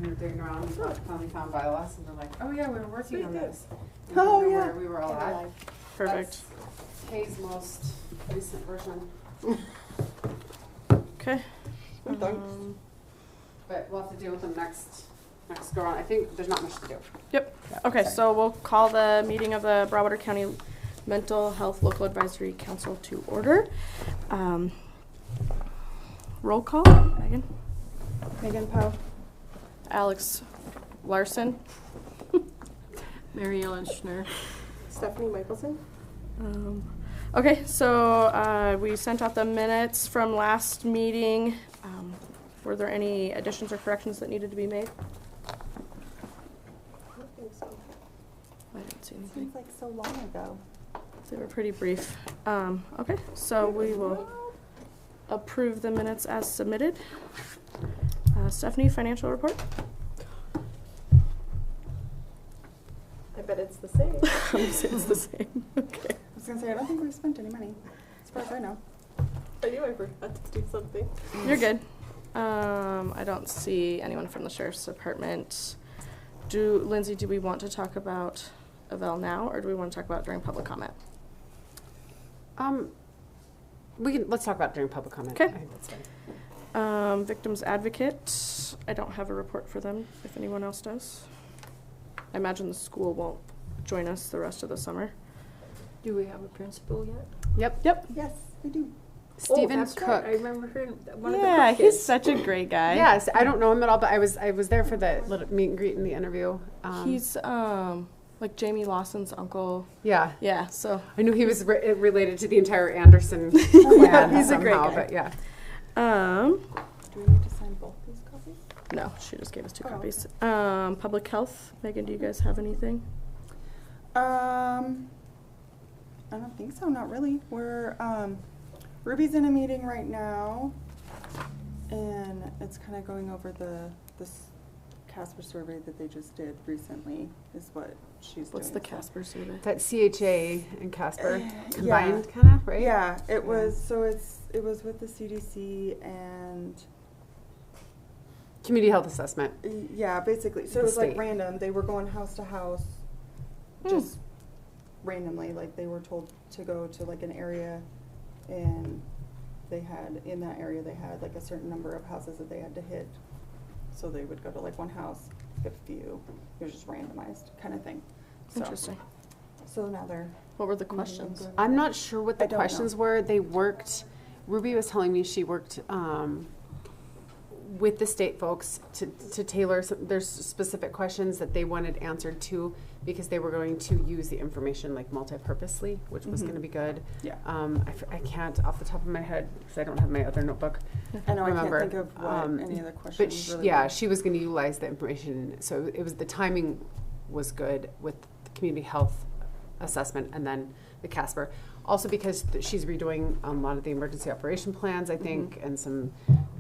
we were digging around and finally found bylaws, and we're like, oh yeah, we were working on this. And Oh, we yeah. were, we were all at. Perfect. That's Kay's most recent version. Okay. But we'll have to deal with them next go around. I think there's not much to do. Yep. Okay, so we'll call the meeting of the Broadwater County Mental Health Local Advisory Council to order. Roll call. Megan. Megan Poe. Alex Larson. Mary Ellen Schnur. Stephanie Michelson. Okay, so we sent out the minutes from last meeting. Were there any additions or corrections that needed to be made? I don't think so. I didn't see anything. Seems like so long ago. They were pretty brief. Okay, so we will approve the minutes as submitted. Stephanie, financial report? I bet it's the same. It's the same. Okay. I was gonna say, I don't think we spent any money, as far as I know. I knew I forgot to do something. You're good. I don't see anyone from the sheriff's department. Lindsay, do we want to talk about Avell now, or do we want to talk about during public comment? Let's talk about it during public comment. Okay. I think that's fine. Victims advocate. I don't have a report for them, if anyone else does. I imagine the school won't join us the rest of the summer. Do we have a principal yet? Yep. Yes, we do. Stephen that's Cook. right. I remember hearing one of the Yeah, Cook he's kids. such a great guy. Yes, I don't know him at all, but I was there for the little meet and greet in the interview. He's like Jamie Lawson's uncle. Yeah. Yeah, so I knew he was related to the entire Anderson clan he's a great somehow, guy. but yeah. Do we need to sign both these copies? No, she just gave us 2 Oh, copies. Public health. Megan, do you guys have anything? I don't think so, not really. We're, Ruby's in a meeting right now, and it's kind of going over this Casper survey that they just did recently, is what she's What's doing. the Casper survey? That CHA and Casper Yeah. combined kind of, right? Yeah, it was, so it was with the CDC and, Community health assessment. yeah, basically. So The it was like state. random. They were going house to house, just randomly. Like they were told to go to like an area, and they had, in that area, they had like a certain number of houses that they had to hit. So they would go to like one house, get a few. It was just randomized kind of thing. So, Interesting. so now they're. What were the questions? I'm not sure what I the don't questions know. were. They worked, Ruby was telling me she worked with the state folks to tailor there's specific questions that they wanted answered to, because they were going to use the information like multi-purposely, which was going to be good. Yeah. I can't off the top of my head, because I don't have my other notebook. I know remember. I can't think of what any of the questions But really yeah, were. she was going to utilize the information. So it was, the timing was good with the community health assessment and then the Casper. Also because she's redoing a lot of the emergency operation plans, I think, and some,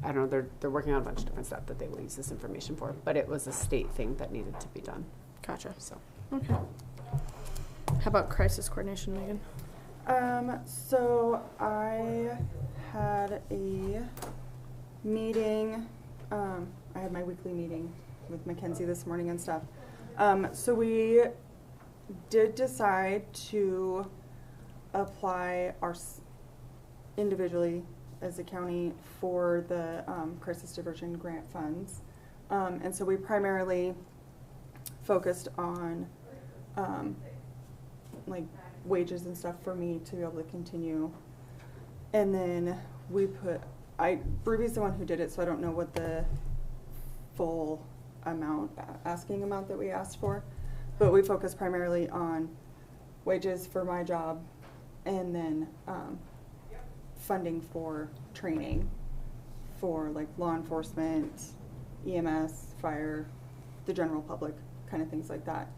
I don't know, they're working on a bunch of different stuff that they will use this information for. But it was a state thing that needed to be done. Gotcha. So. Okay. How about crisis coordination, Megan? So I had a meeting, I had my weekly meeting with Mackenzie this morning and stuff. So we did decide to apply individually as a county for the crisis diversion grant funds. And so we primarily focused on like wages and stuff for me to be able to continue. And then we put, Ruby's the one who did it, so I don't know what the full asking amount that we asked for. But we focused primarily on wages for my job, and then funding for training for like law enforcement, EMS, fire, the general public, kind of things like that.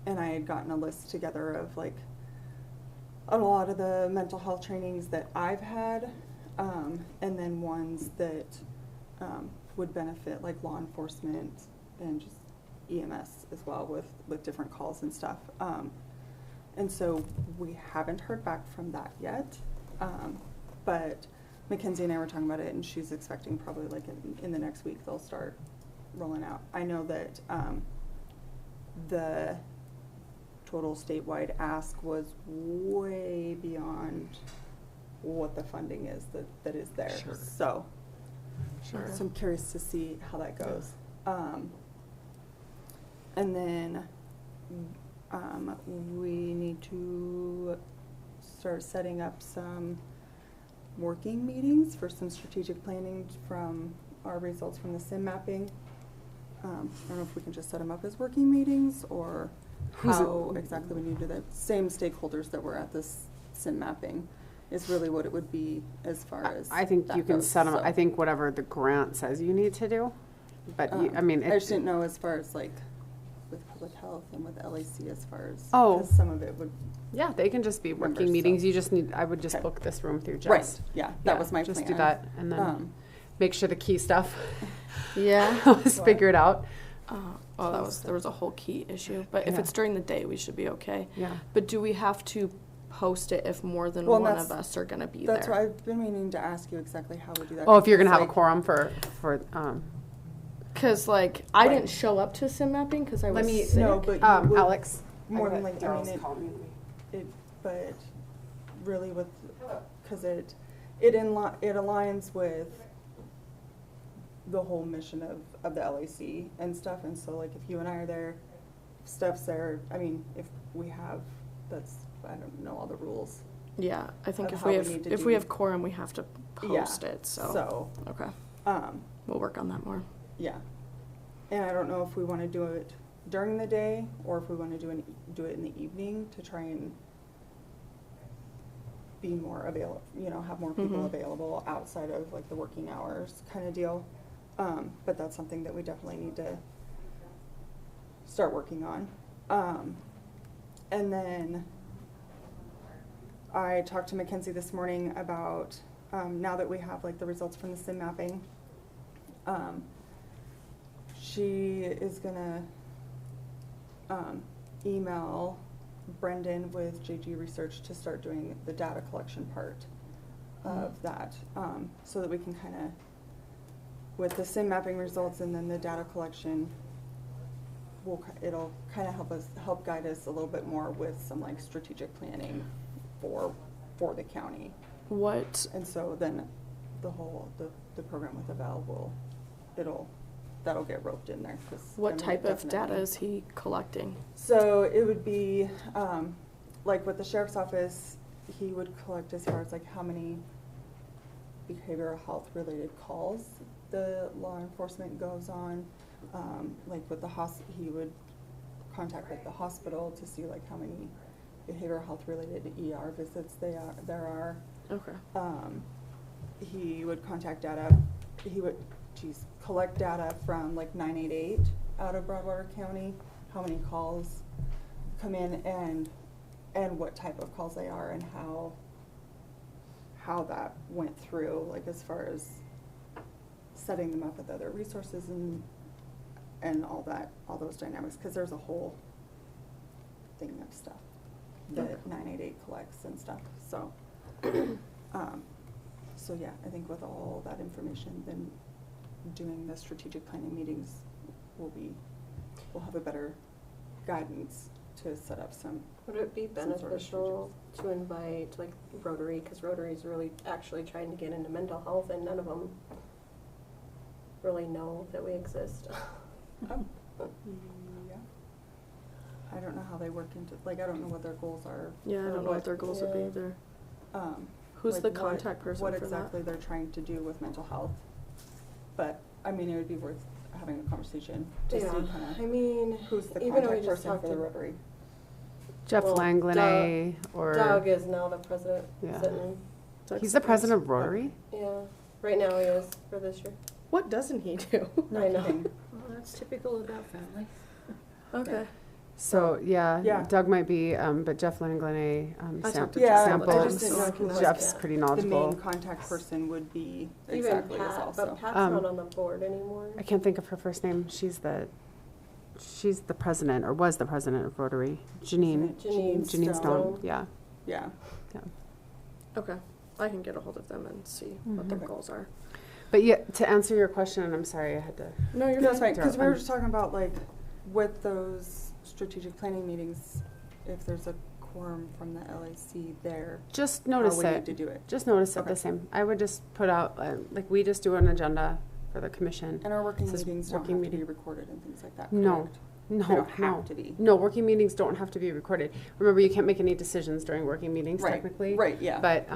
And I had gotten a list together of like a lot of the mental health trainings that I've had, and then ones that would benefit like law enforcement and just EMS as well with different calls and stuff. And so we haven't heard back from that yet, but Mackenzie and I were talking about it, and she's expecting probably like in the next week they'll start rolling out. I know that the total statewide ask was way beyond what the funding is that is there. Sure. So, Sure. so I'm curious to see how that goes. And then we need to start setting up some working meetings for some strategic planning from our results from the SIM mapping. I don't know if we can just set them up as working meetings or Who's it- how exactly we need to do that. Same stakeholders that were at this SIM mapping is really what it would be as far as I think that you can goes, set them, so. I think whatever the grant says you need to do, but you, I mean. I just didn't know as far as like with public health and with LAC as far as. Oh. 'cause some of it would. Yeah, they can just be Members, working meetings. so- You just need, I would just Okay. book this room through Right, Jess. yeah, that was my plan. Just do that and then make sure the key stuff Yeah. is figured out. Oh, there was a whole key issue, but if Yeah. it's during the day, we should be okay. Yeah. But do we have to post it if more than Well, one that's- of us are gonna be That's there? why I've been meaning to ask you exactly how we do that. Oh, if you're gonna have a Like, quorum for, Cause like, I Right. didn't show up to sim mapping cause I was let me, sick. No, but you would Alex. more than I likely, I Daryl's mean, it, calling me. but really with, because it aligns with the whole mission of the LAC and stuff, and so like if you and I are there, Steph's there, I mean, if we have, I don't know all the rules. Yeah, I think Of if how we we have, need to if we do- have quorum, we have to Yeah, post it, so, So, okay, um, we'll work on that more. yeah. And I don't know if we want to do it during the day or if we want to do it in the evening to try and be more available, have more people Mhm. available outside of like the working hours kind of deal. But that's something that we definitely need to start working on. And then I talked to Mackenzie this morning about, now that we have like the results from the SIM mapping, she is gonna email Brendan with JG Research to start doing the data collection part of that, so that we can kind of, with the SIM mapping results and then the data collection, it'll kind of help guide us a little bit more with some like strategic planning for the county. What, And so then the whole, the program with Eval that'll get roped in there. 'Cause, I what mean, type of data definitely- is he collecting? So it would be, like with the sheriff's office, he would collect as far as like how many behavioral health related calls the law enforcement goes on. Like with the he would contact like the hospital to see like how many behavioral health related ER visits there are. Okay. He would collect data from like 988 out of Broadwater County, how many calls come in and what type of calls they are and how that went through, like as far as setting them up with other resources and all those dynamics, because there's a whole thing of stuff that 988 collects and stuff, so. So yeah, I think with all that information, then doing the strategic planning meetings we'll have a better guidance to set up some. Would it be Some sort of beneficial to invite like Rotary, because Rotary is really actually trying to get into mental health and none of them really know that we exist. Yeah. I don't know how they work into, like, I don't know what their goals are. Yeah, I or don't know what their goals would be yeah. either. Who's Who's the contact person What for that? exactly they're trying to do with mental health. But, I mean, it would be worth having a conversation to see Yeah, kind I of mean, who's the even though we contact just person talked for the to Rotary. Jeff Well, Langlanay or. Doug is now the president Yeah. sitting. He's the president of Rotary? Yeah, right now he is for this year. What doesn't he do? I know. Nothing. Well, that's typical of that family. Okay. So, Yeah. Doug might be, but Jeff Langlanay, I talked to Yeah, Jeff sample, I just didn't know who was Jeff's the- pretty The knowledgeable. main contact person would be Even exactly as Pat, also. but Pat's Um, not on the board anymore. I can't think of her first name. She's the president, or was the president of Rotary. Janine Janine Stone, yeah. Yeah. Okay. I can get a hold of them and see what their Mhm. goals are. But yeah, to answer your question, and I'm sorry I had to. No, you're That's fine. right, because we were Um, just talking about like, with those strategic planning meetings, if there's a quorum from the LAC there, Just how notice we need it. to do it. Just notice it Okay. the same. I would just put out, like, we just do an agenda for the commission. And our working This is meetings don't working have to be meeting. recorded and things like that, No. correct? No, They don't no. have to be. No, working meetings don't have to be recorded. Remember, you can't make any decisions during working meetings Right, technically. right, yeah. But,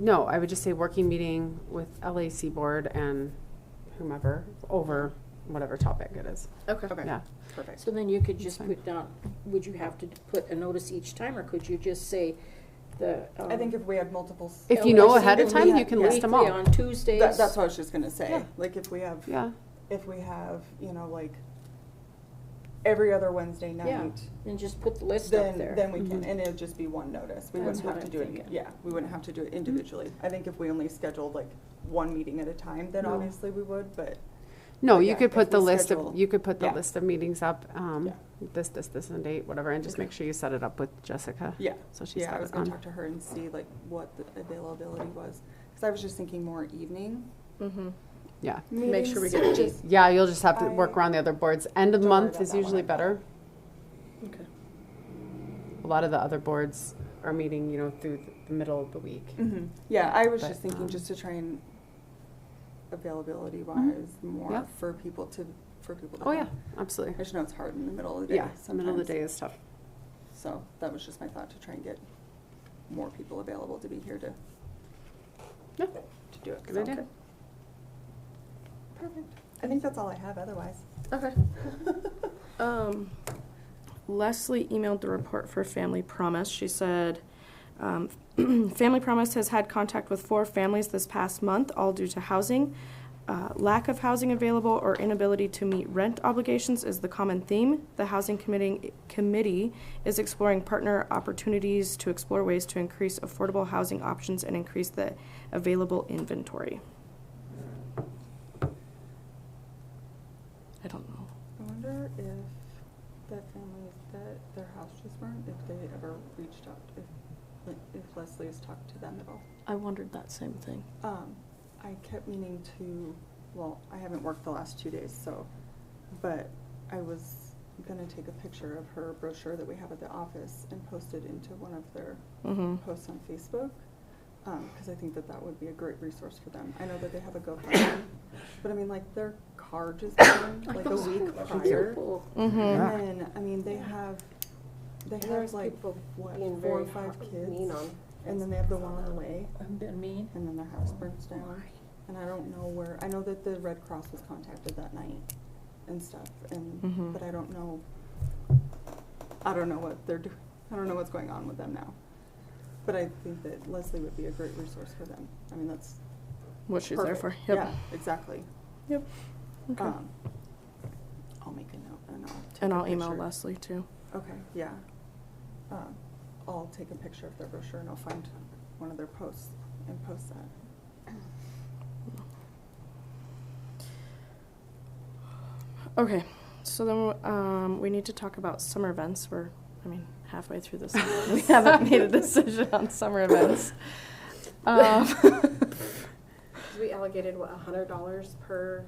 no, I would just say working meeting with LAC board and whomever over whatever topic it is. Okay. Okay, Yeah. perfect. So then you could just fine. put down, would you have to put a notice each time, or could you just say the? I think if we had multiple. If you know LAC ahead of meetings, time, you can list them all. On Tuesdays. That's what I was just gonna say, Yeah. like if we have, Yeah. you know, like every other Wednesday Yeah. night, And just put the list up there. then we can, Mhm. and it'd just be one notice. We That's wouldn't what have to I'm do it, thinking. yeah, we wouldn't have to do it individually. I think if we only scheduled like one meeting at a time, then No. obviously we would, but No, But you yeah, could if put the we list schedule- of, you could put the yeah. list of meetings up, Yeah. this and date, whatever, and just Okay. make sure you set it up with Jessica. yeah. So she's Yeah, I got was it gonna on. talk to her and see like what the availability was, cause I was just thinking more evening Mm-hmm. Yeah. Make sure we meetings, get just- Yeah, you'll just have to work I around the other boards. End of don't worry month about is that one, usually I thought. better. Okay. A lot of the other boards are meeting, through the middle of the week. Mhm. Yeah, I was But, just thinking, um, just to try and availability wise, more Yeah. for people to Oh, come. yeah, absolutely. I just know it's hard in the middle of the day Yeah, the middle of the sometimes. day is tough. So that was just my thought, to try and get more people available to be here to Yeah, do it. good So, idea. Perfect. I think that's all I have otherwise. Okay. Leslie emailed the report for Family Promise. She said, Family Promise has had contact with 4 families this past month, all due to housing. Lack of housing available or inability to meet rent obligations is the common theme. The Housing Committee is exploring partner opportunities to explore ways to increase affordable housing options and increase the available inventory. I don't know. I wonder if that family, that their house just burned, if they ever reached out, if Leslie has talked to them at all. I wondered that same thing. I kept meaning to, well, I haven't worked the last 2 days, so, but I was gonna take a picture of her brochure that we have at the office and post it into one of their Mm-hmm. posts on Facebook, because I think that that would be a great resource for them. I know that they have a GoFundMe, but I mean, like, their car just burned, like a week prior. Mm-hmm. And then, I mean, they have There's like, people what, being 4 or very 5 kids? mean on. And then they have the one on the way, I'm being mean. and then their house burns down. And I don't know where, I know that the Red Cross was contacted that night and stuff, and, Mhm. but I don't know what they're doing, I don't know what's going on with them now. But I think that Leslie would be a great resource for them. I mean, that's What she's there perfect. for. Yep. Yeah, exactly. Yep. Okay. I'll make a note and I'll take And a I'll email picture. Leslie too. Okay, yeah. I'll take a picture of their brochure and I'll find one of their posts and post that. Okay, so then we need to talk about summer events. We're, halfway through this. We haven't made a decision on summer events. We allocated, what, $100 per?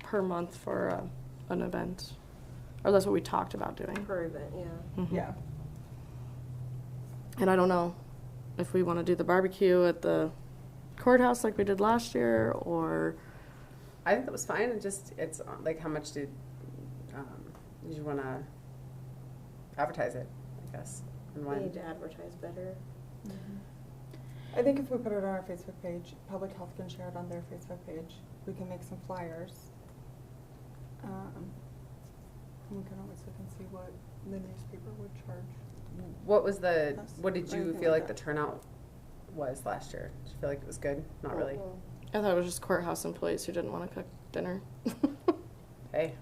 Per month for an event. Or that's what we talked about doing. Per event, yeah. Mhm. Yeah. And I don't know if we want to do the barbecue at the courthouse like we did last year, or I think that was fine. It's like, how much did you want to advertise it, I guess, and We when? need to advertise better. I think if we put it on our Facebook page, Public Health can share it on their Facebook page. We can make some flyers. We can always look and see what the newspaper would charge. What was the, Us, what did or you anything feel like like the that. turnout was last year? Did you feel like it was good? Not really. I thought it was just courthouse employees who didn't want to cook dinner. Hey,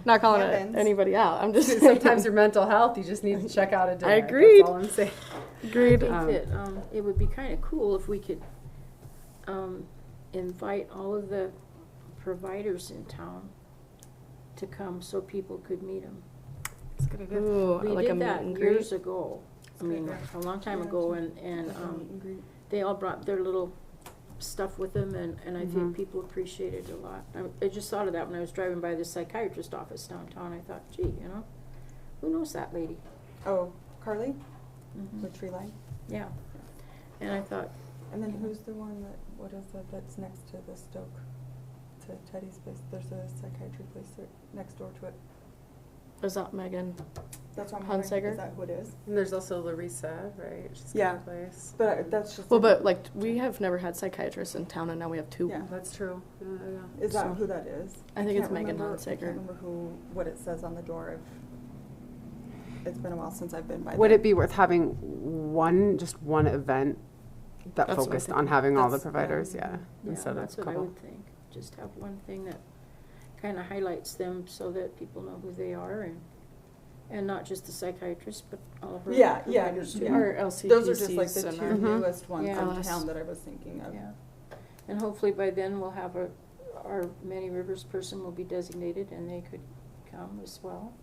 Not calling Happens. anybody out. I'm just sometimes your mental health, you just need to check out a dinner. agreed. That's all I'm saying. agreed. I think that it would be kind of cool if we could invite all of the providers in town to come so people could meet them. It's a good idea. Ooh, We like a did meet that and years greet. ago. I Good mean, idea. a long time Yeah, ago, absolutely. and Like a meet and greet. they all brought their little stuff with them, and I Mhm. think people appreciate it a lot. I just thought of that when I was driving by the psychiatrist office downtown. I thought, gee, you know, who knows that lady? Oh, Carly, Mhm. with Tree Line. Yeah. And I thought, And then who's the one that, what is it, that's next to the Stoke, to Teddy's place? There's a psychiatry place there, next door to it. Is that Megan? That's what I'm wondering, Hunsaker? is that who it is? And there's also Larissa, right? She's got Yeah. a place. But that's just. Well, but like we have never had psychiatrists in town, and now we have two. Yeah. That's true. Is that So- who that is? I think it's can't Megan remember- I Hunsaker. can't remember what it says on the door. It's been a while since I've been by Would there. it be worth having just one event that That's what I'm focused on thinking. having all the That's- providers? yeah. Yeah, yeah, instead that's of what I couple. would think. Just have one thing that kind of highlights them so that people know who they are, and not just the psychiatrist, but all of her Yeah, providers too. yeah. Or LCPCs. Those are just like the and, two Mhm. newest ones Yeah. in town that I was thinking of. Yeah, and hopefully by then we'll have our Many Rivers person will be designated, and they could come as well.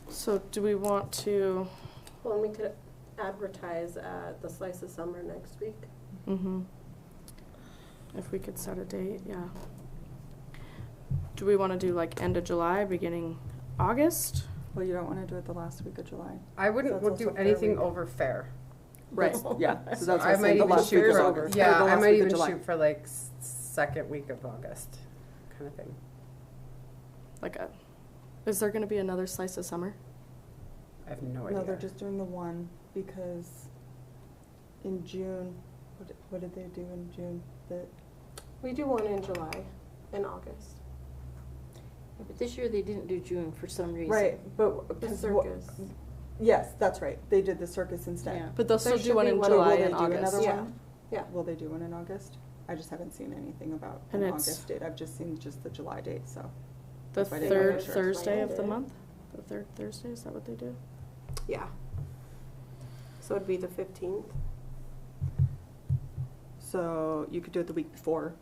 So do we want to? Well, and we could advertise at the Slice of Summer next week. Mm-hmm. If we could set a date, yeah. Do we want to do like end of July, beginning August? Well, you don't want to do it the last week of July. I wouldn't That's want to do also fair anything weekend. over fair. Right, yeah. So that's what I I'm might saying, the even last week shoot of for August. or yeah. the I last might week of even July. shoot for like second week of August, kind of thing. Like a? Is there going to be another slice of summer? I have no idea. No, they're just doing the one because in June, what did they do in June? We do one in July and August. Yeah, but this year they didn't do June for some reason. Right, but. The 'cause circus. Yes, that's right. They did the circus instead. Yeah. But they'll There still do should one be in one- July Will they and do August. another Yeah. one? Yeah. Will they do one in August? I just haven't seen anything about And an it's- August date. I've just seen just the July date, so. The If I didn't third know for sure. Thursday of the Planned it. month? The third Thursday, is that what they do? Yeah. So it'd be the 15th. So you could do it the week before,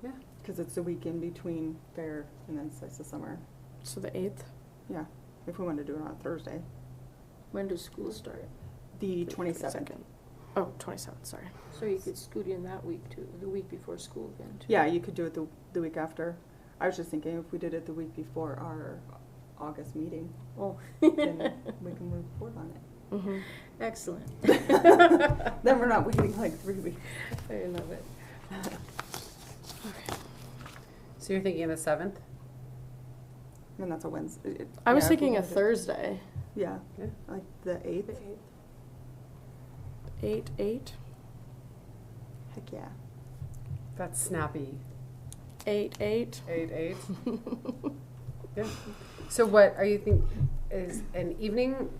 Yeah. because it's the week in between fair and then Slice of Summer. So the 8th? Yeah, if we want to do it on Thursday. When does school start? The 27th. Oh, 27th, sorry. So you could scoot in that week too, the week before school then too. Yeah, you could do it the week after. I was just thinking if we did it the week before our August meeting, Oh. then we can move forward on it. Mm-hmm. Excellent. Then we're not waiting like 3 weeks. I love it. So you're thinking the 7th? And that's a Wednesday. I was Yeah, if we thinking a wanted to- Thursday. Yeah, Yeah. like the 8th. 8. Heck yeah. That's snappy. 8. 8. Yeah. So what are you think is an evening?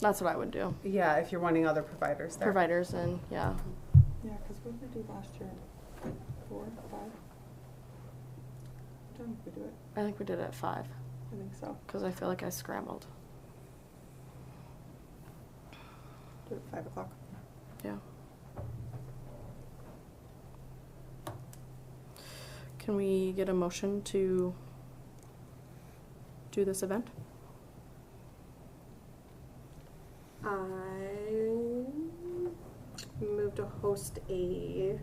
That's what I would do. Yeah, if you're wanting other providers there. Providers and, yeah. Yeah, because what did we do last year? 4, 5? What time did we do it? I think we did it at 5, I think so. because I feel like I scrambled. Do it at 5 o'clock. Yeah. Can we get a motion to do this event? I move to host a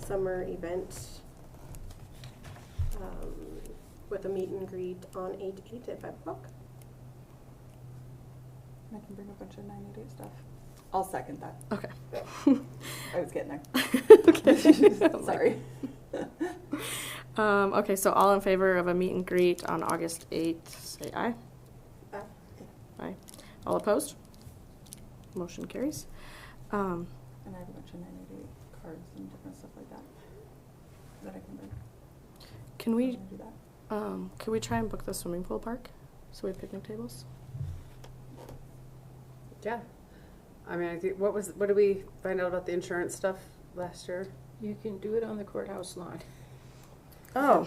summer event with a meet and greet on 8/8 at 5 o'clock. And I can bring a bunch of 988 stuff. I'll second that. Okay. I was getting there. Okay. Sorry. Okay, so all in favor of a meet and greet on August 8th, say aye. Aye. Aye. All opposed? Motion carries. And I have a bunch of 988 cards and different stuff like that that I can bring. Can we, Do that. can we try and book the swimming pool park? So we have picnic tables? Yeah. I mean, I think, what did we find out about the insurance stuff last year? You can do it on the courthouse lawn. Oh.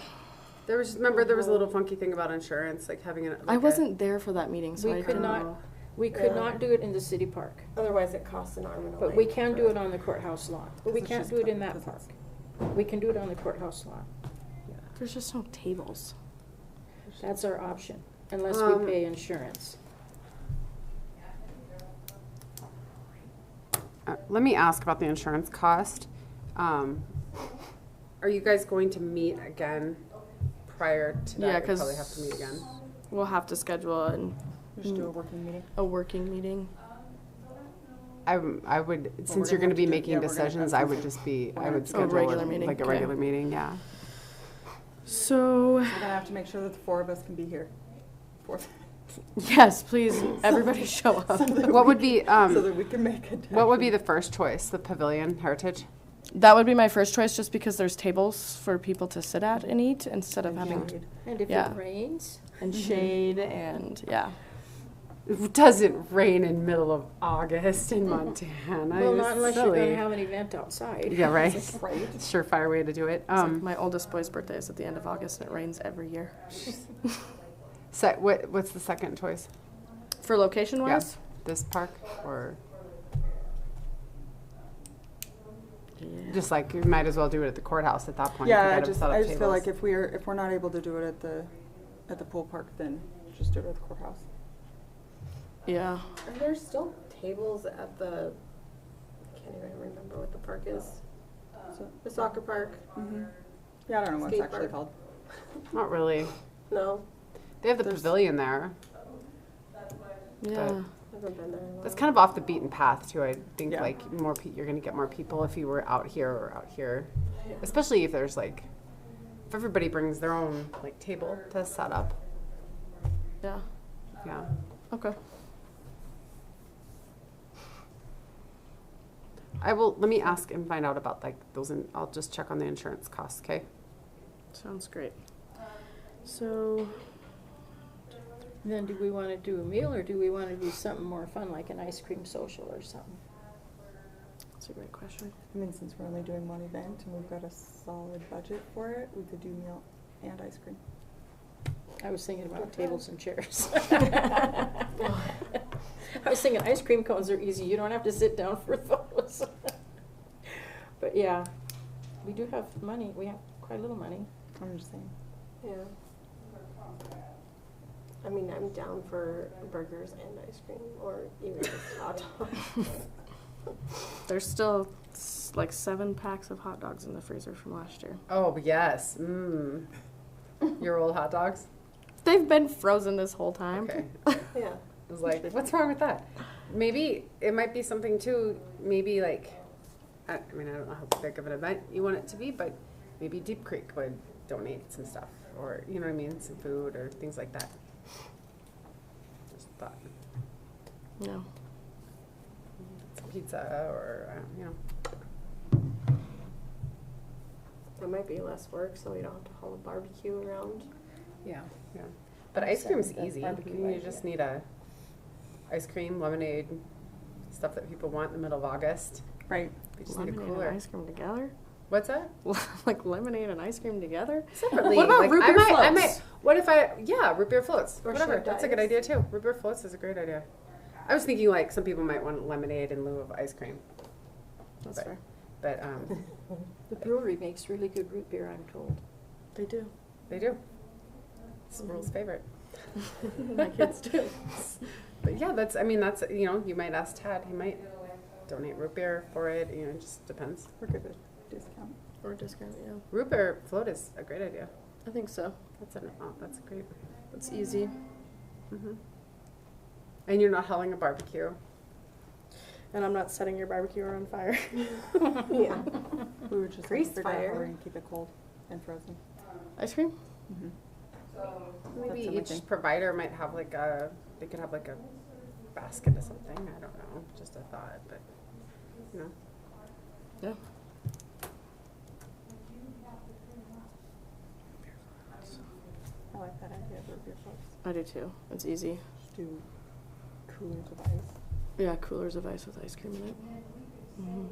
There was, remember there was a little funky thing about insurance, like having an. I wasn't there for that meeting, so We I could didn't not- know. We could Yeah. not do it in the city park, Otherwise, it costs an arm and a leg. but we can for- do it on the courthouse lawn. But we Because it's can't just do it in park, that park. 'cause We can do it on the courthouse lawn. There's just no tables. That's our option, unless Um, we pay insurance. let me ask about the insurance cost. Are you guys going to meet again prior to that? Yeah, We 'cause probably have to meet again. we'll have to schedule Just do a working meeting. a working meeting. I would, since you're gonna going to be have to do- making yeah, we're gonna decisions, have I to would do- just be, we're I gonna would have to schedule do a regular it meeting, like a okay. regular meeting, yeah. So, We're gonna have to make sure that the 4 of us can be here. 4. yes, please, everybody show up. What would be, So that we can make a. what would be the first choice? The Pavilion Heritage? That would be my first choice, just because there's tables for people to sit at and eat instead of having And if Yeah. it rains, and shade and yeah. It doesn't rain in middle of August in Montana. well, It's not unless you're silly. gonna have an event outside. Yeah, right. Right. Surefire way to do it. It's like my oldest boy's birthday is at the end of August and it rains every year. So what's the second choice? For location wise? This park or Yeah. just like you might as well do it at the courthouse at that point. Yeah, You I gotta just set up I just feel tables. like if we're not able to do it at the pool park, then just do it at the courthouse. Yeah. Are there still tables at the, I can't even remember what the park is. So, The soccer park? yeah, I don't know what it's Skate actually park. called. Not really. No, They have the There's- pavilion there. Yeah. I haven't been there in a while. That's kind of off the beaten path too. I think Yeah. like you're gonna get more people if you were out here or out here, especially if there's like if everybody brings their own like table to set up. Yeah. Yeah. Okay. I will. Let me ask and find out about like those, and I'll just check on the insurance costs. Okay. Sounds great. So, Then do we wanna do a meal or do we wanna do something more fun, like an ice cream social or something? that's a great question. I mean, since we're only doing one event and we've got a solid budget for it, we could do meal and ice cream. I was thinking about tables and chairs. I was thinking ice cream cones are easy, you don't have to sit down for those. But yeah, we do have money, we have quite a little money. I'm just saying. Yeah. I mean, I'm down for burgers and ice cream, or even just hot dogs. There's still like 7 packs of hot dogs in the freezer from last year. Oh yes. Your old hot dogs. They've been frozen this whole time. Okay. Yeah. I was like, what's wrong with that? Maybe it might be something too. Maybe like, I mean, I don't know how big of an event you want it to be, but maybe Deep Creek would donate some stuff, or you know what I mean, some food or things like that. Just thought No. some pizza or you know. It might be less work, so we don't have to haul a barbecue around. Yeah, yeah. But I'm ice cream's sorry, that easy. barbecue You idea. just need a ice cream, lemonade, stuff that people want in the middle of August. Right. We just need a Lemonade and cooler. ice cream together? What's that? Like lemonade and ice cream together? Separately. What about like, root I beer might, I floats? might. What if root beer floats? Or Whatever. shaved That's a good ice. idea too. Root beer floats is a great idea. I was thinking like some people might want lemonade in lieu of ice cream, That's But- fair. but The brewery makes really good root beer, I'm told. They do. they do. It's Squirrel's favorite. My kids do. But yeah, that's. I mean, that's. You know, you might ask Tad. He might donate root beer for it. You know, it just depends. We're good with discount. Or discount, yeah. Root beer float is a great idea. I think so. That's that's great. It's easy. Mm-hmm. And you're not hauling a barbecue. And I'm not setting your barbecue on fire. Yeah. We were just Grease figure out how fire. we're gonna keep it cold and frozen. Ice cream? Mm-hmm. Maybe the only each thing. provider might have like they could have like a basket of something. I don't know. Just a thought, but you know. Yeah. I like that idea of root beer floats. I do too. It's easy. Just do coolers of ice. Yeah, coolers of ice with ice cream in it. Mm-hmm.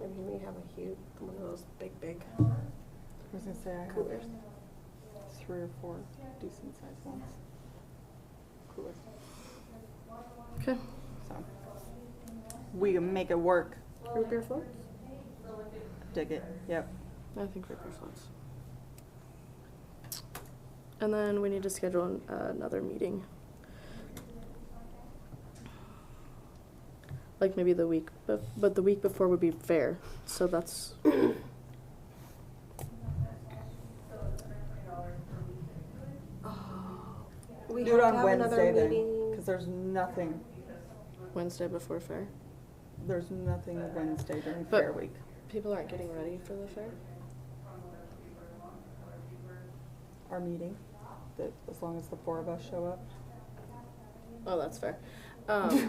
I mean, we have a huge, one of those big I was gonna say I have coolers. 3 or 4 decent sized ones. Coolers. Okay. So we can make it work. Root beer floats? Dig it. Yep. I think root beer floats. And then we need to schedule another meeting. like maybe the week, but the week before would be fair. So that's We Do it have on to have another Wednesday then, meeting. because there's nothing Wednesday before fair. Wednesday during But- Fair Week. People aren't getting ready for the fair. Our meeting, that as long as the 4 of us show up. Oh, that's fair.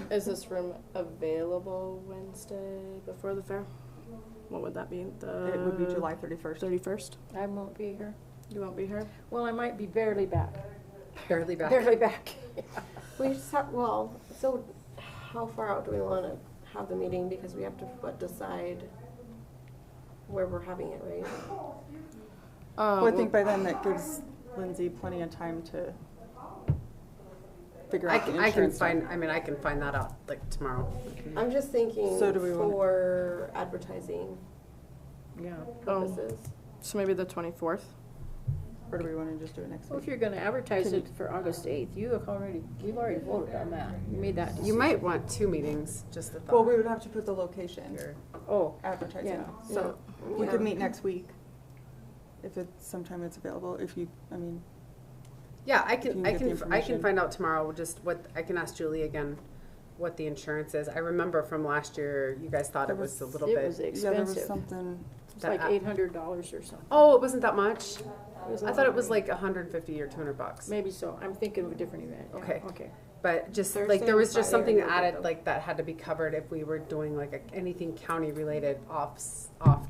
Is this room available Wednesday before the fair? What would that be? It would be July 31st. 31st. I won't be here. You won't be here. Well, I might be barely back. Barely back. Barely back. We just have, well, so how far out do we want to have the meeting? Because we have to decide where we're having it, right? Well, I think by then that gives Lindsay plenty of time to figure out the I can insurance stuff. find, I mean, I can find that out like tomorrow. I'm just thinking So do we wanna- for advertising Yeah. purposes. So maybe the 24th. Or do we want to just do it next Well, if week? you're gonna advertise it for August 8th, you've already voted on that. You made that You decision. might want 2 meetings, just a thought. Well, we would have to put the location Here. Oh, advertising. Yeah. So we Yeah. could meet next week if it's sometime it's available. If you, I mean, Yeah, I If you can, can I get the can, I can information. find out tomorrow just what, I can ask Julie again what the insurance is. I remember from last year, you guys thought There it was a was- little it bit. was yeah, there was expensive. something. It's like that- $800 or something. Oh, it wasn't that much? It was I thought it was like 150 or 200 bucks. Maybe so. I'm thinking of a different event. Yeah, Okay. Okay. But just Thursday like there and was just Friday are something no good, added though. like that had to be covered if we were doing like anything county related off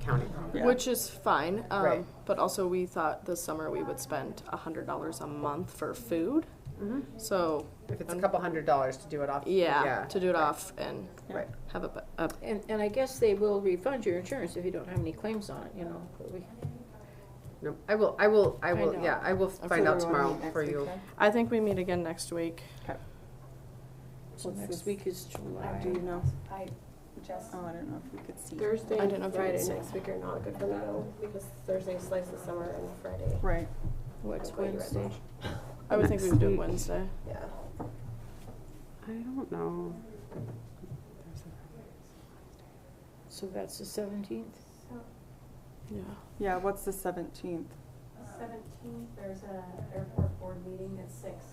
county. Yeah. Which is fine. Right. But also we thought this summer we would spend $100 a month for food. Mhm. So If it's a couple $100 to do it off. yeah, to do it off and Right. have a And I guess they will refund your insurance if you don't have any claims on it, you know. But we- No, I will, Find out. yeah, I will So find do out we wanna tomorrow meet next for week you. then? I think we meet again next week. Okay. So What's next this? week is July. Do you know? I just, Oh, I don't know if we could see. Thursday I and didn't know if you Friday could say. next week are not good for me though, because Thursday slice the summer and Friday. Right. What's I'll go to Wednesday? Red Lodge. I would think we would do it Next Wednesday. Yeah. I don't know. So that's the 17th? Yeah. Yeah, what's the 17th? 17th, there's a airport board meeting at 6.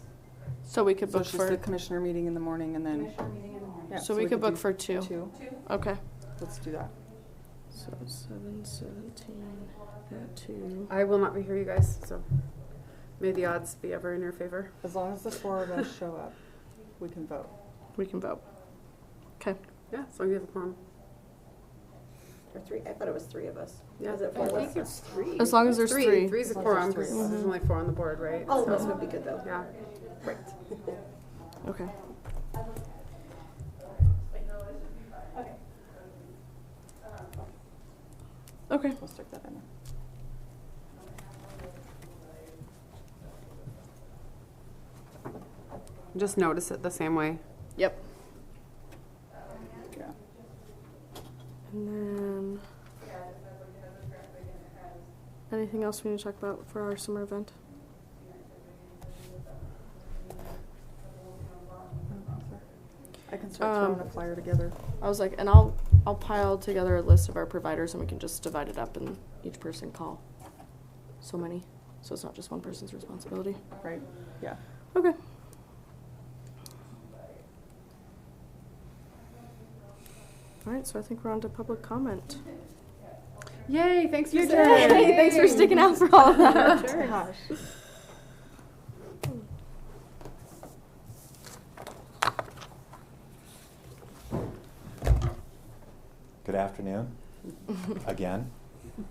So we could So book it's just the for commissioner meeting in the morning and then. Commissioner meeting in the morning. Yeah, so we could book do for 2. 2. Okay. Let's do that. So 7/17 at 2. I will not be here, you guys, so may the odds be ever in your favor. As long as the 4 of us show up, we can vote. We can vote. Okay. Yeah, as long as you have a quorum. Or 3, I thought it was 3 of us. Yeah. Is it I 4 of think us? it's 3. As long as there's 3. Three's a As long as quorum, there's because three. there's only 4 on the board, right? All of So, us would be good though. Yeah. Right. Okay. Okay. We'll stick that in there. Just notice it the same way. Yep. Yeah. And then anything else we need to talk about for our summer event? I can start throwing a flyer together. I was like, and I'll pile together a list of our providers and we can just divide it up and each person call so many. So it's not just one person's responsibility. Right? Yeah. Okay. All right, so I think we're on to public comment. Yay, thanks for Yay, staying. thanks for sticking out for all of that. Gosh. Good afternoon, again.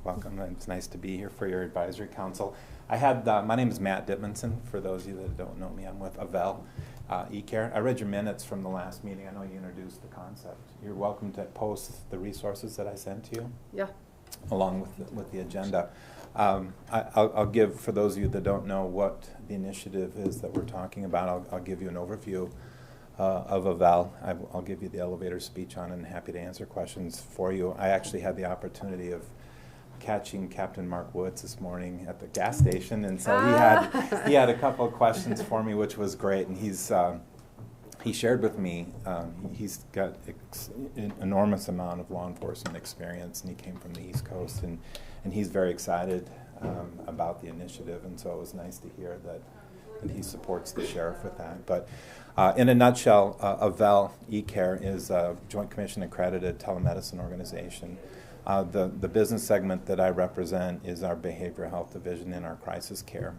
Welcome. It's nice to be here for your advisory council. My name is Matt Dittmanson. For those of you that don't know me, I'm with Avell eCare. I read your minutes from the last meeting. I know you introduced the concept. You're welcome to post the resources that I sent to you, Yeah. along with the agenda. I'll give, for those of you that don't know what the initiative is that we're talking about, I'll give you an overview of Avell. I'll give you the elevator speech on it and happy to answer questions for you. I actually had the opportunity of catching Captain Mark Woods this morning at the gas station, and so he had a couple of questions for me, which was great. And he's he shared with me, he's got an enormous amount of law enforcement experience, and he came from the East Coast, and he's very excited about the initiative, and so it was nice to hear that he supports the sheriff with that. But in a nutshell, Avel eCare is a Joint Commission accredited telemedicine organization. The business segment that I represent is our behavioral health division in our crisis care.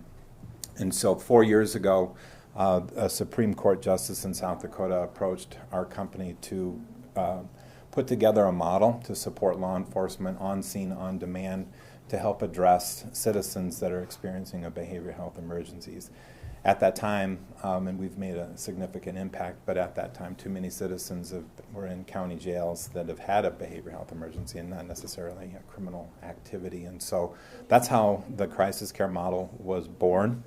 And so 4 years ago, a Supreme Court justice in South Dakota approached our company to put together a model to support law enforcement on scene, on demand, to help address citizens that are experiencing a behavioral health emergencies. At that time, and we've made a significant impact, but at that time, too many citizens were in county jails that have had a behavioral health emergency and not necessarily a criminal activity. And so that's how the crisis care model was born.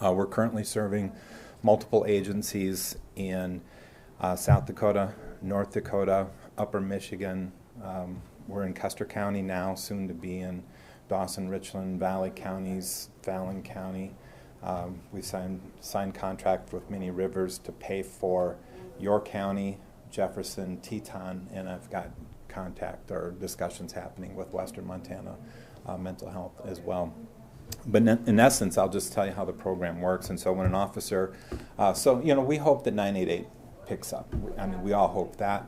We're currently serving multiple agencies in South Dakota, North Dakota, Upper Michigan. We're in Custer County now, soon to be in Dawson, Richland, Valley counties, Fallon County. We signed contract with Many Rivers to pay for York County, Jefferson, Teton, and I've got contact or discussions happening with Western Montana Mental Health as well. But in essence, I'll just tell you how the program works. And so when an officer, we hope that 988 picks up. I mean, we all hope that,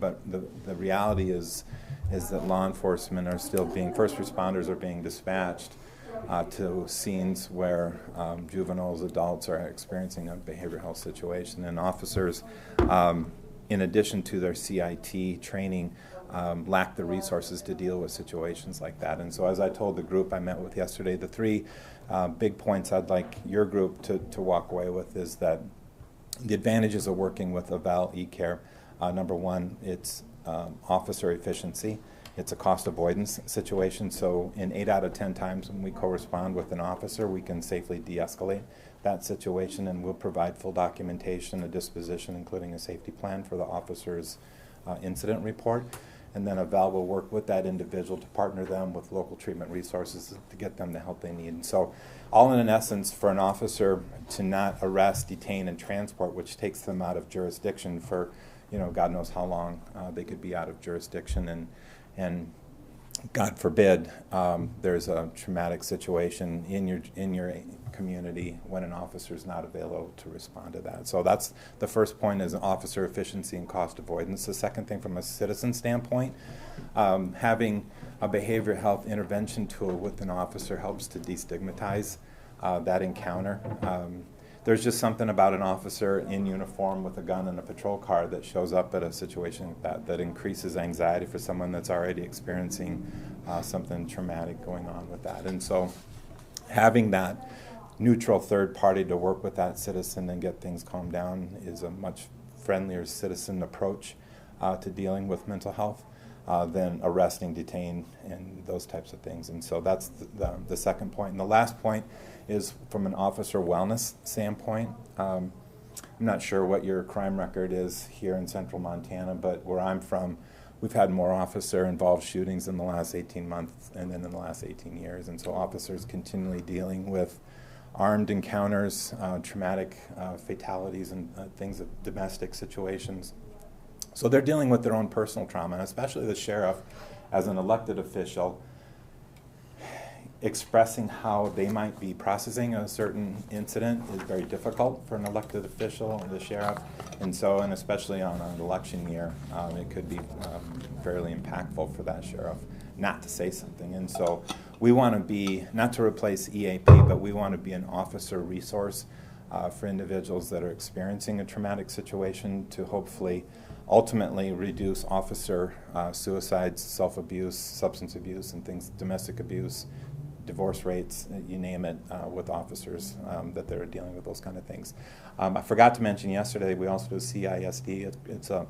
but the reality is that law enforcement are still first responders are being dispatched to scenes where juveniles, adults are experiencing a behavioral health situation. And officers, in addition to their CIT training, lack the resources to deal with situations like that. And so as I told the group I met with yesterday, the three big points I'd like your group to walk away with is that the advantages of working with Avel eCare, number one, it's officer efficiency. It's a cost avoidance situation, so in 8 out of 10 times when we correspond with an officer, we can safely de-escalate that situation, and we'll provide full documentation, a disposition, including a safety plan for the officer's incident report. And then Avel will work with that individual to partner them with local treatment resources to get them the help they need. And so all in essence, for an officer to not arrest, detain, and transport, which takes them out of jurisdiction for, God knows how long they could be out of jurisdiction, and God forbid there's a traumatic situation in your community when an officer is not available to respond to that. So that's the first point, is officer efficiency and cost avoidance. The second thing, from a citizen standpoint, having a behavioral health intervention tool with an officer helps to destigmatize that encounter. There's just something about an officer in uniform with a gun and a patrol car that shows up at a situation like that increases anxiety for someone that's already experiencing something traumatic going on with that. And so having that neutral third party to work with that citizen and get things calmed down is a much friendlier citizen approach to dealing with mental health than arresting, detain, and those types of things. And so that's the second point. And the last point is from an officer wellness standpoint. I'm not sure what your crime record is here in central Montana, but where I'm from, we've had more officer-involved shootings in the last 18 months and then in the last 18 years. And so officers continually dealing with armed encounters, traumatic fatalities, and things of domestic situations. So they're dealing with their own personal trauma, and especially the sheriff, as an elected official, expressing how they might be processing a certain incident is very difficult for an elected official, the sheriff. And so, and especially on an election year, it could be fairly impactful for that sheriff not to say something. And so we want to be, not to replace EAP, but we want to be an officer resource for individuals that are experiencing a traumatic situation to hopefully ultimately reduce officer suicides, self-abuse, substance abuse, and things, domestic abuse, divorce rates, you name it, with officers that they're dealing with those kind of things. I forgot to mention yesterday, we also do CISD. It's a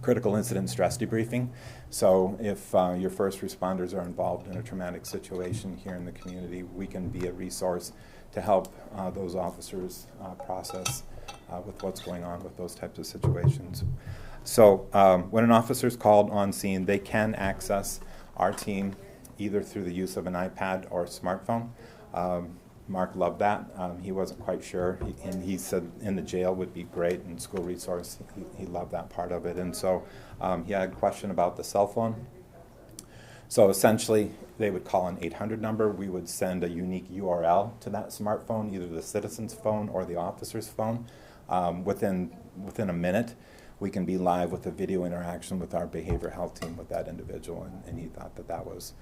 critical incident stress debriefing. So if your first responders are involved in a traumatic situation here in the community, we can be a resource to help those officers process with what's going on with those types of situations. So when an officer is called on scene, they can access our team either through the use of an iPad or a smartphone. Mark loved that. He wasn't quite sure, and he said in the jail would be great, and school resource, he loved that part of it. And so he had a question about the cell phone. So essentially, they would call an 800 number. We would send a unique URL to that smartphone, either the citizen's phone or the officer's phone. Within a minute, we can be live with a video interaction with our behavioral health team with that individual, and he thought that was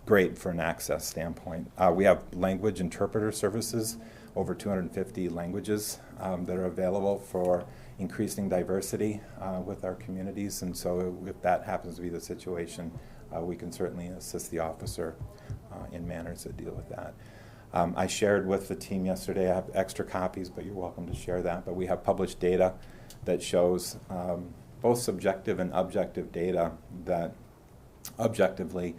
great for an access standpoint. We have language interpreter services, over 250 languages that are available for increasing diversity with our communities, and so if that happens to be the situation, we can certainly assist the officer in manners that deal with that. I shared with the team yesterday, I have extra copies, but you're welcome to share that, but we have published data that shows both subjective and objective data that objectively,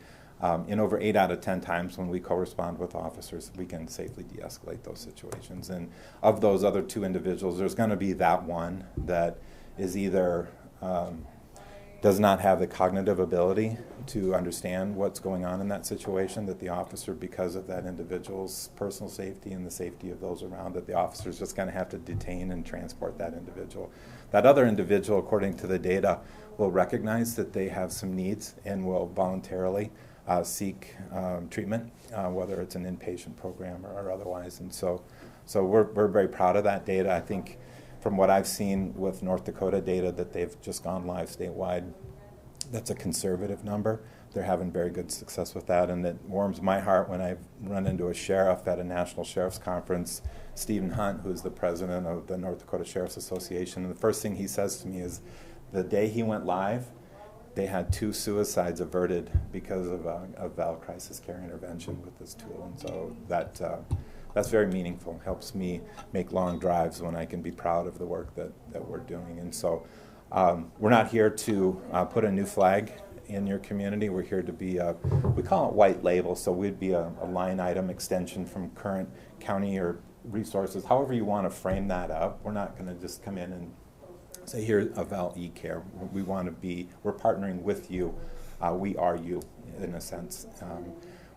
in over 8 out of 10 times when we correspond with officers, we can safely de-escalate those situations. And of those other 2 individuals, there's going to be that one that is either does not have the cognitive ability to understand what's going on in that situation, that the officer, because of that individual's personal safety and the safety of those around, that the officer is just going to have to detain and transport that individual. That other individual, according to the data, will recognize that they have some needs and will voluntarily seek treatment, whether it's an inpatient program or otherwise. And so we're very proud of that data. I think from what I've seen with North Dakota data that they've just gone live statewide, that's a conservative number. They're having very good success with that, and it warms my heart when I run into a sheriff at a national sheriff's conference, Stephen Hunt, who's the president of the North Dakota Sheriff's Association, and the first thing he says to me is the day he went live, they had 2 suicides averted because of VAL crisis care intervention with this tool, and so that's very meaningful. Helps me make long drives when I can be proud of the work that we're doing. And so we're not here to put a new flag in your community. We're here to be we call it white label, so we'd be a line item extension from current county or resources, however you want to frame that up. We're not going to just come in and say, here's a VAL e-care. We want to be, we're partnering with you. We are you, in a sense.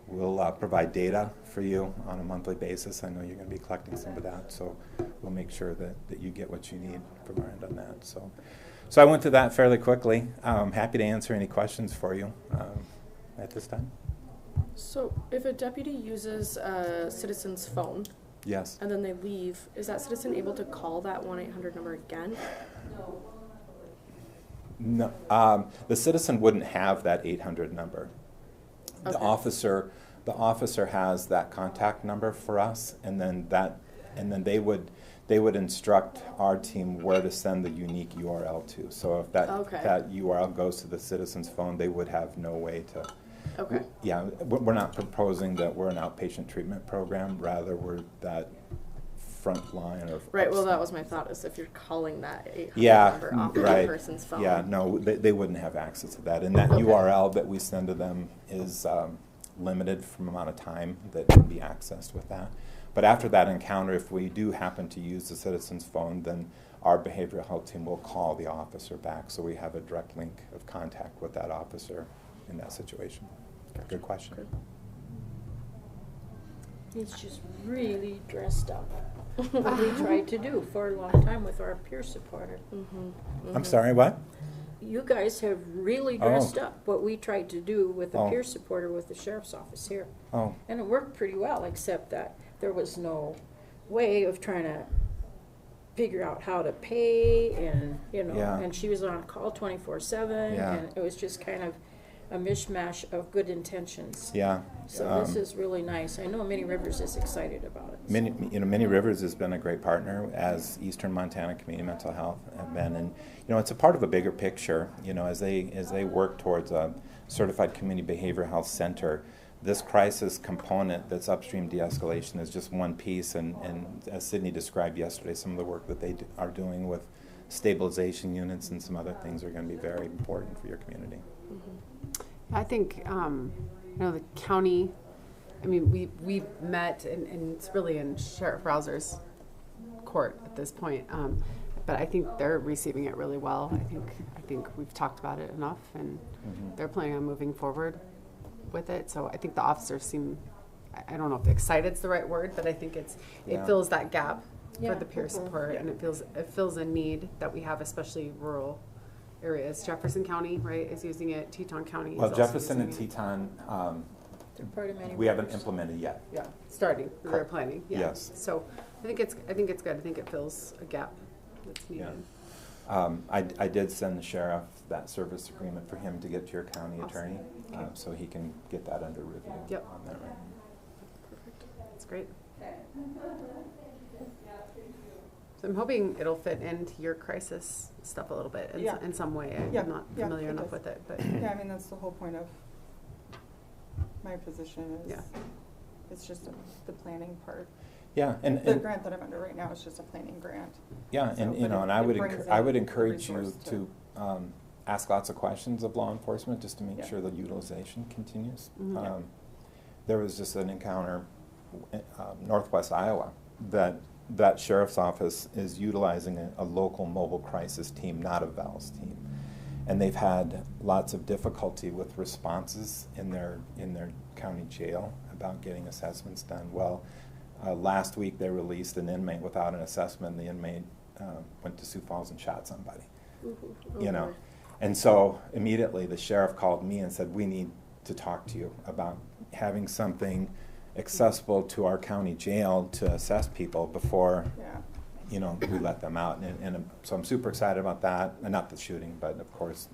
We'll provide data for you on a monthly basis. I know you're going to be collecting some of that, so we'll make sure that you get what you need from our end on that. So I went through that fairly quickly. I'm happy to answer any questions for you at this time. So if a deputy uses a citizen's phone Yes. and then they leave, is that citizen able to call that 1-800 number again? No, the citizen wouldn't have that 800 number. Okay. The officer has that contact number for us, and then they would instruct our team where to send the unique URL to. So if that URL goes to the citizen's phone, they would have no way to. Okay. Yeah, we're not proposing that we're an outpatient treatment program. Rather, we're that front line or. Right. Well, that was my thought. Is if you're calling that 800 number off of right. the person's phone. Yeah. No, they wouldn't have access to that, and that URL that we send to them is limited from amount of time that can be accessed with that. But after that encounter, if we do happen to use the citizen's phone, then our behavioral health team will call the officer back, so we have a direct link of contact with that officer in that situation. Gotcha. Good question. Good. He's just really dressed up. What we tried to do for a long time with our peer supporter. Mm-hmm. Mm-hmm. I'm sorry, what? You guys have really dressed up what we tried to do with a peer supporter with the sheriff's office here. Oh. And it worked pretty well, except that there was no way of trying to figure out how to pay, and and she was on call 24/7, and it was just kind of a mishmash of good intentions. Yeah. So this is really nice. I know Many Rivers is excited about it. Many Rivers has been a great partner, as Eastern Montana Community Mental Health have been, and it's a part of a bigger picture. As they work towards a certified community behavioral health center. This crisis component that's upstream de-escalation is just one piece, and as Sydney described yesterday, some of the work that they are doing with stabilization units and some other things are going to be very important for your community. Mm-hmm. I think the county. I mean, we met, and it's really in Sheriff Rouser's court at this point. But I think they're receiving it really well. I think we've talked about it enough, and they're planning on moving forward with it. So I think the officers seem I don't know if excited's the right word, but I think it Yeah. fills that gap Yeah. for the peer support, and it fills a need that we have, especially rural areas. Jefferson County, right, is using it. Teton County is Well, also Jefferson and using it. Teton, They're part of many we haven't rivers. implemented yet. Yeah, starting. We're Correct. planning. Yeah. Yes. So I think it's good. I think it fills a gap that's needed. I did send the sheriff that service agreement for him to get to your county attorney, so he can get that under review. Yep. On that, right? Perfect. That's great. So I'm hoping it'll fit into your crisis stuff a little bit in, Yeah. in some way. Yeah, I'm not yeah, familiar it enough does. with it, but Yeah, I mean, that's the whole point of my position is, Yeah. it's just the planning part. Yeah, and The grant that I'm under right now is just a planning grant. yeah, So, and but you know, it- and I it would brings I would in the encourage you resource to ask lots of questions of law enforcement just to make Yeah. sure the utilization continues. Mhm. There was just an encounter northwest Iowa that sheriff's office is utilizing a local mobile crisis team, not a VALS team, and they've had lots of difficulty with responses in their county jail about getting assessments done. Well, last week they released an inmate without an assessment. The inmate went to Sioux Falls and shot somebody. You know, and so immediately the sheriff called me and said, we need to talk to you about having something accessible to our county jail to assess people before, Yeah. you know, we let them out. And so I'm super excited about that, and not the shooting, but of course,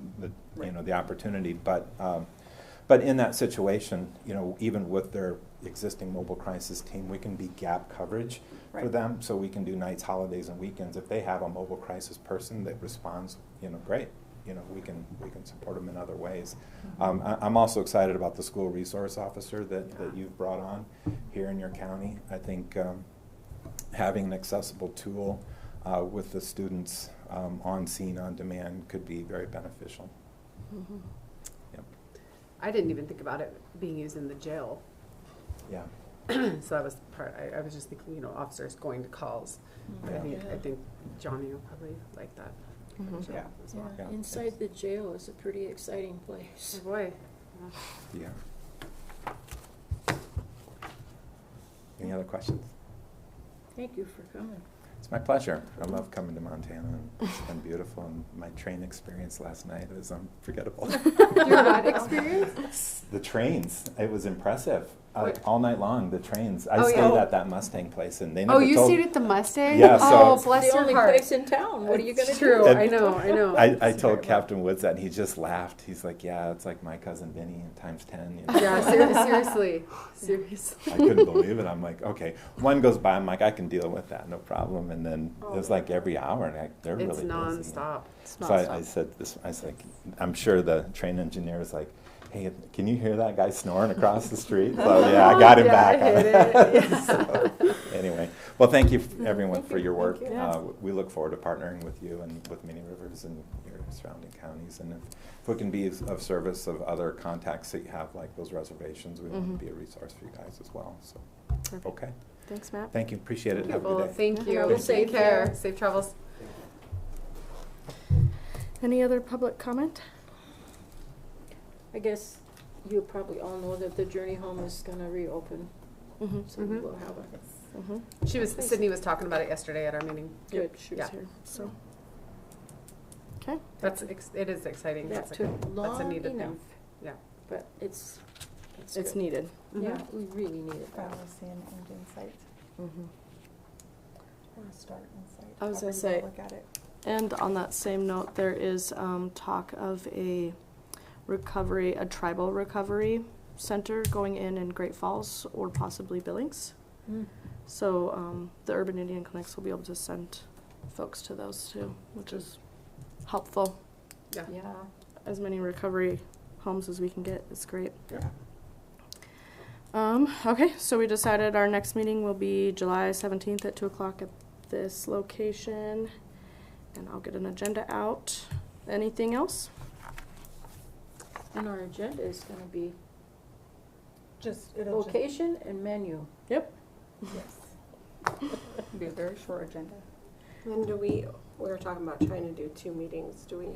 the opportunity. But in that situation, you know, even with their existing mobile crisis team, we can be gap coverage for Right. them, so we can do nights, holidays, and weekends. If they have a mobile crisis person that responds, you know, great. You know, we can support them in other ways. I'm also excited about the school resource officer that you've brought on here in your county. I think having an accessible tool with the students on scene, on demand, could be very beneficial. Mm-hmm. Yep. I didn't even think about it being used in the jail. Yeah. So that was the part. I was just thinking, you know, officers going to calls. But I think Johnny will probably like that. Mhm. Yeah. As well. Yeah, Yeah. inside the jail is a pretty exciting place. Oh boy. Yeah. Any other questions? Thank you for coming. It's my pleasure. I love coming to Montana, and it's been beautiful. And my train experience last night was unforgettable. Your what experience? The trains, it was impressive. What? All night long, the trains. I Oh, stayed yeah. at that Mustang place, and they Oh, never you told. stayed at the Mustang? Yeah, so- Oh, It's bless the your only heart. place in town. What are you going to It's do? true. And I know. I It's told very Captain Woods that, and he just laughed. He's like, "Yeah, it's like my cousin Vinny in times 10." You know? Yeah, seriously. I couldn't believe it. I'm like, okay. One goes by, I'm like, I can deal with that, no problem. And then it was like every hour, and they're It's really busy. nonstop. So I said this. I was like, I'm sure the train engineer was like, "Hey, can you hear that guy snoring across the street?" So yeah, I got him Yeah, back. I hit it. Yeah. So, anyway, well, thank you everyone for your work. Thank you. We look forward to partnering with you and with Mini Rivers and your surrounding counties. And if we can be of service of other contacts that you have, like those reservations, we want Mhm. to be a resource for you guys as well. So, Perfect. okay, Thanks, Matt. thank you. Appreciate it. Have a Well, good day. thank you. Travel Take safe. care. Safe travels. Any other public comment? I guess you probably all know that the Journey Home is going to reopen, Mm-hmm. so Mhm. we'll have a Mm-hmm. Sydney was talking about it yesterday at our meeting. good. She was Yeah. here, so. Okay. It is exciting. That That's took a long needed enough. thing. Yeah. But it's It's good. needed. Yeah, we really need it. Finally seeing end in sight, Mm-hmm. or a start in sight. I was however gonna you say- Look at it. And on that same note, there is talk of a tribal recovery center going in Great Falls or possibly Billings. Mm. So the urban Indian clinics will be able to send folks to those too, which is helpful. Yeah. Yeah. As many recovery homes as we can get is great. Yeah. Okay, so we decided our next meeting will be July 17th at 2 o'clock at this location. And I'll get an agenda out. Anything else? And our agenda is going to be It'll location and menu. Yep. yes. It'll be a very short agenda. And we were talking about trying to do 2 meetings. Do we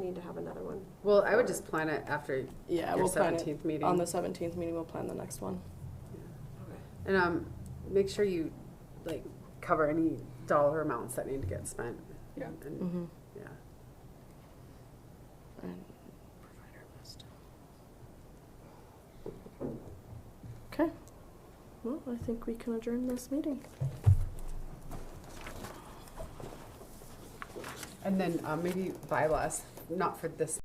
need to have another one? Well, I would just plan it after Yeah, your we'll plan 17th it meeting. on the 17th meeting. We'll plan the next one. Okay. And make sure you like cover any dollar amounts that need to get spent. Yeah. And, Mm-hmm. yeah. And provider list. Okay. Well, I think we can adjourn this meeting. And then maybe bylaws, not for this